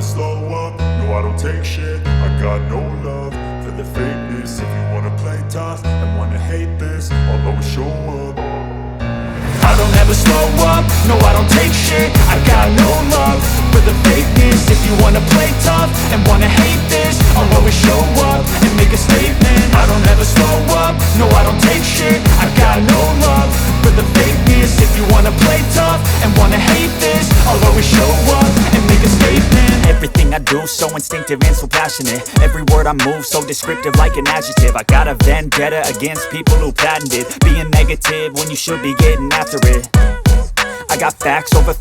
slow up, no I don't take shit. I got no love for the fakeness. If you wanna play tough and wanna hate this, I'll always show up. I don't ever slow up, no I don't take shit. I got no love for the fakeness. If you wanna play tough and wanna hate this, I'll always show up and make a statement. I don't ever slow up, no I don't take shit. I got no love for the fakeness. If you wanna play tough and wanna hate this, I'll always show up and make a statement. Everything I do so instinctive and so passionate. Every word I move so descriptive like an adjective. I got a vendetta against people who patented being negative when you should be getting after it. I got facts over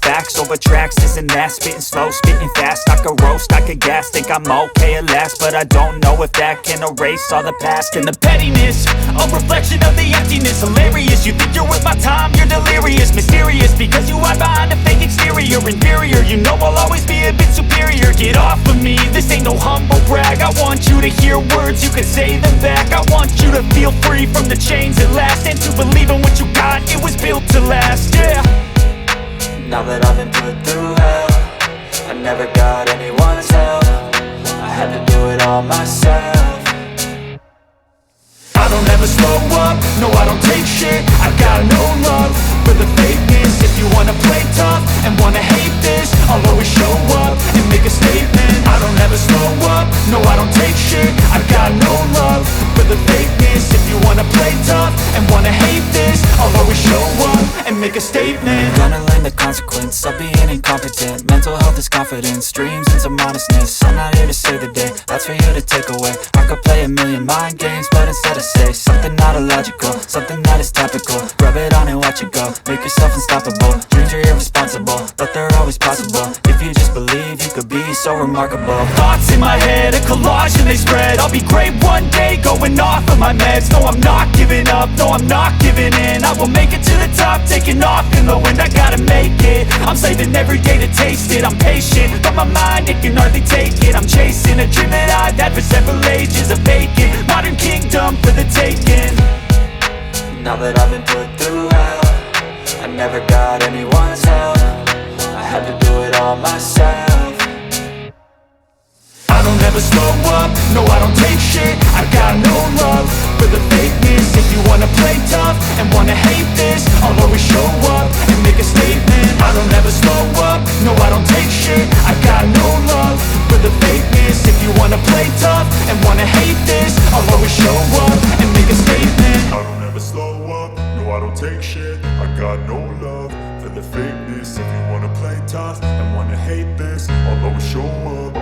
tracks, this and that. Spitting slow, spitting fast, I could roast, I could gas. Think I'm okay at last, but I don't know if that can erase all the past. And the pettiness, a reflection of the emptiness. Hilarious, you think you're worth my time, you're delirious. Mysterious, because you hide behind a fake exterior. Inferior, you know I'll always be a bit superior. Get off of me, this ain't no humble brag. I want you to hear words, you can say them back. I want you to feel free from the chains at last, and to believe in what you got, it was built to last, yeah. Now that I've been put through hell, I never got anyone's help. I had to do it all myself. I don't ever slow up, no I don't take shit. I got no love for the fakeness. If you wanna play tough and wanna hate this, I'll always show up and make a statement. I don't ever slow up, no I don't take shit. I got no love for the fakeness. If you wanna play tough and wanna hate this, I'll always show up and make a statement. Gonna learn the consequence of being incompetent. Mental health is confidence, dreams and some honestness. I'm not here to save the day, that's for you to take away. I could play a million mind games, but instead I say something not illogical, something that is topical. Rub it on and watch it go, make yourself unstoppable. Dreams are irresponsible, but they're always possible. If you just believe, you could be so remarkable. Thoughts in my head, a collage and they spread. I'll be great one day, going off of my meds. No, I'm not giving up, no, I'm not giving in. I will make it to the top, taking off in the wind. I gotta make it, I'm saving every day to taste it. I'm patient, but my mind, it can hardly take it. I'm chasing a dream that I've had for several ages. A vacant, modern kingdom for the taking. Now that I've been put through hell, I never got anyone's help. I had to do it all myself. I don't ever slow up, no I don't take shit. I got no love for the fakeness. If you wanna play tough and wanna hate this, I'll always show up and make a statement. I don't ever slow up, no I don't take shit. I got no love for the fakeness. If you wanna play tough and wanna hate this, I'll always show up and make a statement. I don't ever slow up, no I don't take shit. I got no love for the fakeness. If you wanna play tough and wanna hate this, I'll always show up.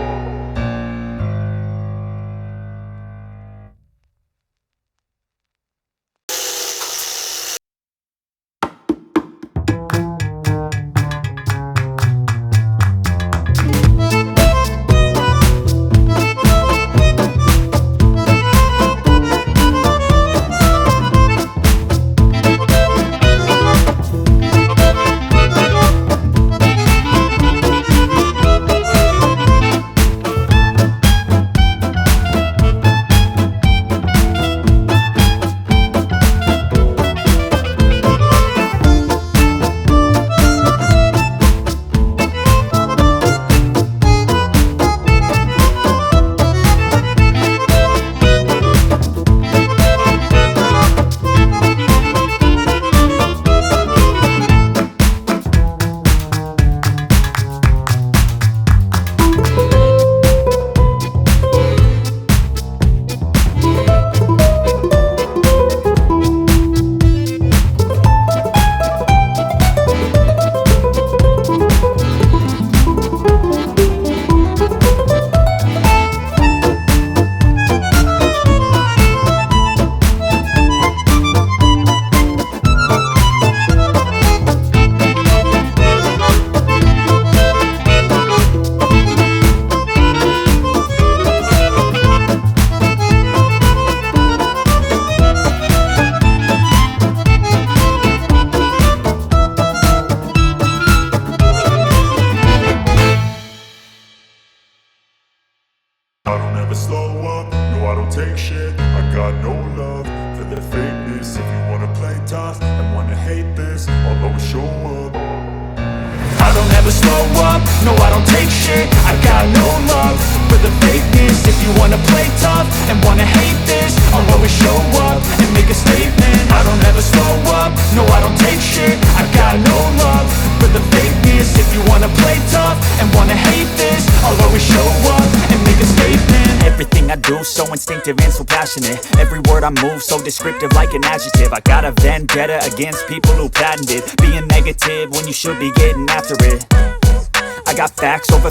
never slow up, no I don't take shit. I got no show up and make a statement. Everything I do so instinctive and so passionate. Every word I move so descriptive like an adjective. I got a vendetta against people who patented being negative when you should be getting after it. I got facts over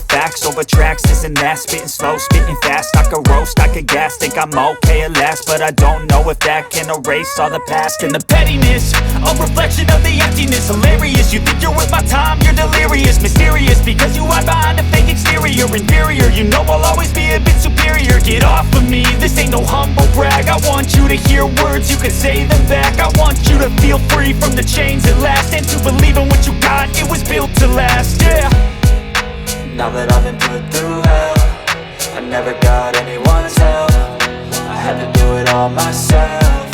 tracks, this and that. Spitting slow, spitting fast, I could roast, I could gas. Think I'm okay at last, but I don't know if that can erase all the past. And the pettiness, a reflection of the emptiness. Hilarious, you think you're worth my time, you're delirious. Mysterious, because you hide behind a fake exterior. Inferior, you know I'll always be a bit superior. Get off of me, this ain't no humble brag. I want you to hear words, you can say them back. I want you to feel free from the chains at last, and to believe in what you got, it was built to last, yeah. Now that I've been put through hell, I never got anyone's help. I had to do it all myself.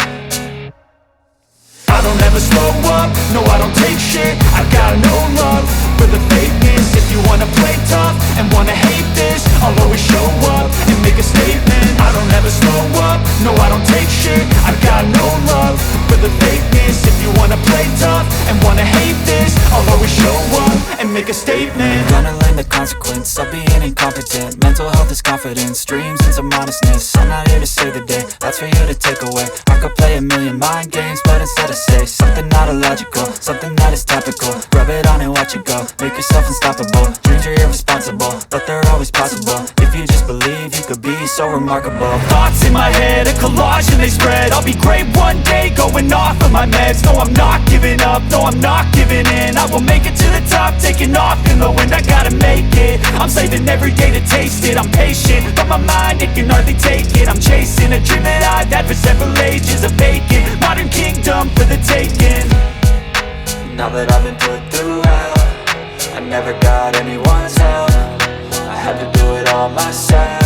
I don't ever slow up, no I don't take shit. I got no love for the fakeness. If you wanna play tough and wanna hate this, I'll always show up and make a statement. I don't ever slow up, no I don't take shit. I got no love for the fakeness. If you wanna play tough and wanna hate this, I'll always show up and make a statement. Gonna learn the consequence of being incompetent. Mental health is confidence, dreams into modestness. I'm not here to save the day, that's for you to take away. I could play a million mind games, but instead I say something not illogical, something that is topical. Rub it on and watch it go, make yourself unstoppable. Dreams are irresponsible, but they're always possible. If you just believe, you could be so remarkable. Thoughts in my head, a collage and they spread. I'll be great one day, going off of my meds. No, I'm not giving up, no, I'm not giving in. I will make it to the top, taking off in the wind. I gotta make it, I'm saving every day to taste it. I'm patient, but my mind, it can hardly take it. I'm chasing a dream that I've had for several ages. A vacant, modern kingdom for the taking. Now that I've been put through hell, I never got anyone's help. I had to do it all myself.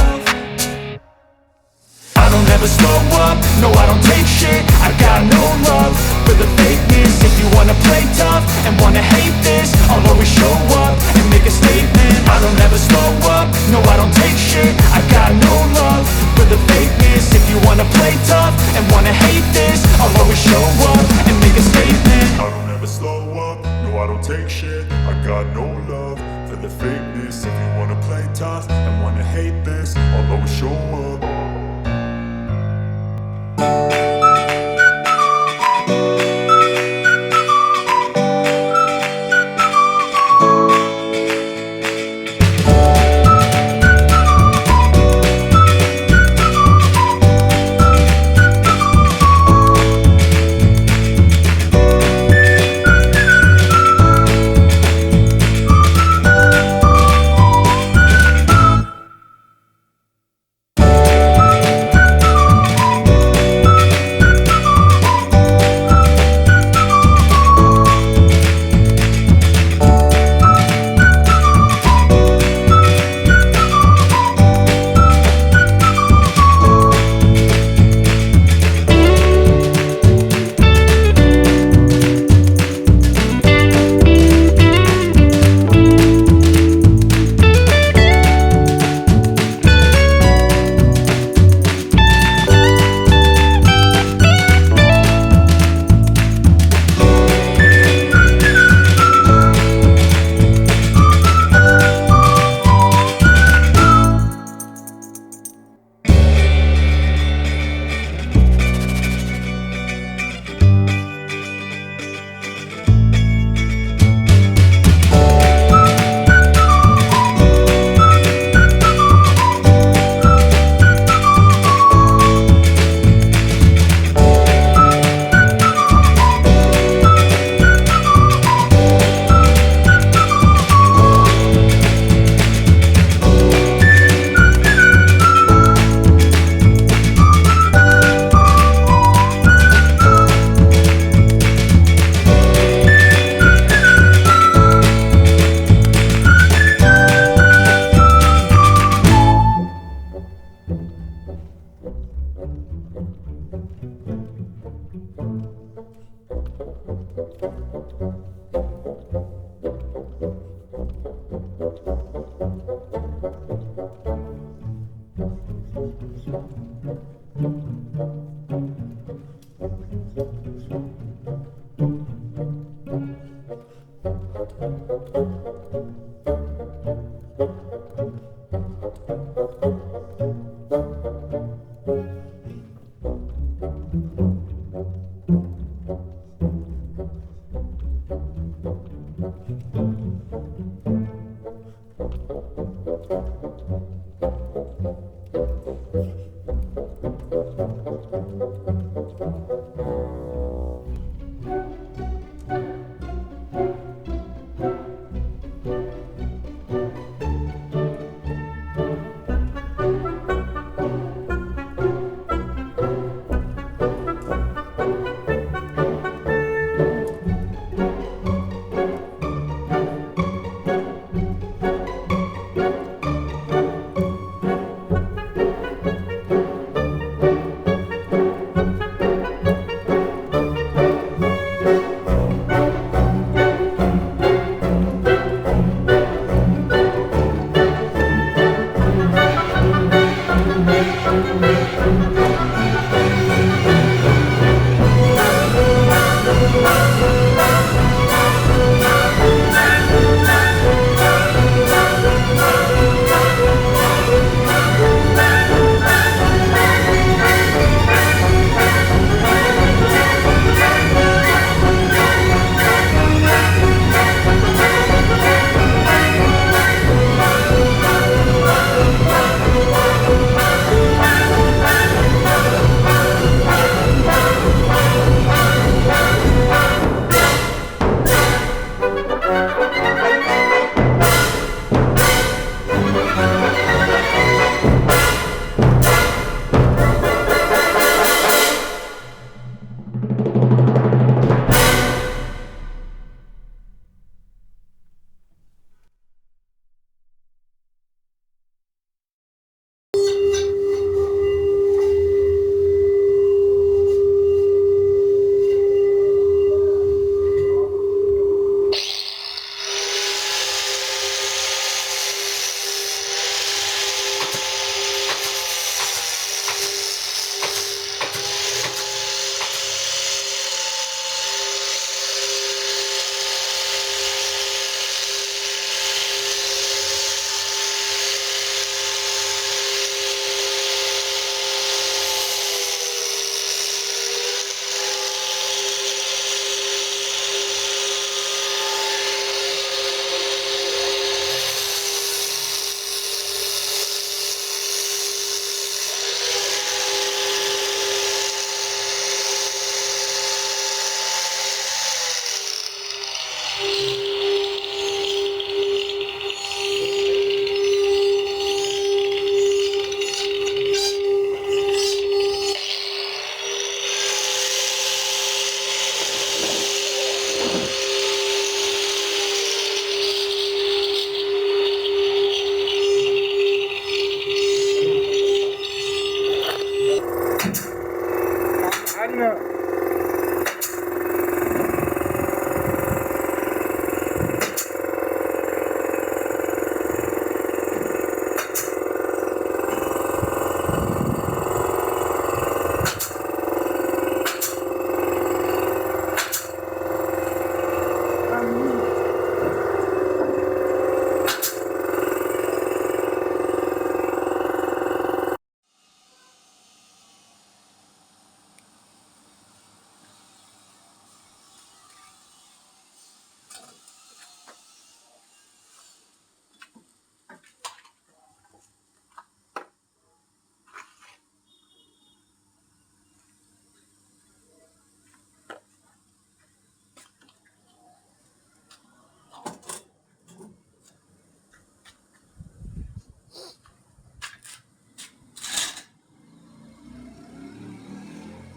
I don't ever slow up, no I don't take shit. I got no love for the fakeness. If you wanna play tough and wanna hate this, I'll always show up and make a statement. I don't ever slow up, no I don't take shit. I got no love for the fakeness. If you wanna play tough and wanna hate this, I'll always show up and make a statement. I don't ever slow up, no I don't take shit. I got no love for the fakeness. If you wanna play tough and wanna hate this, I'll always show up.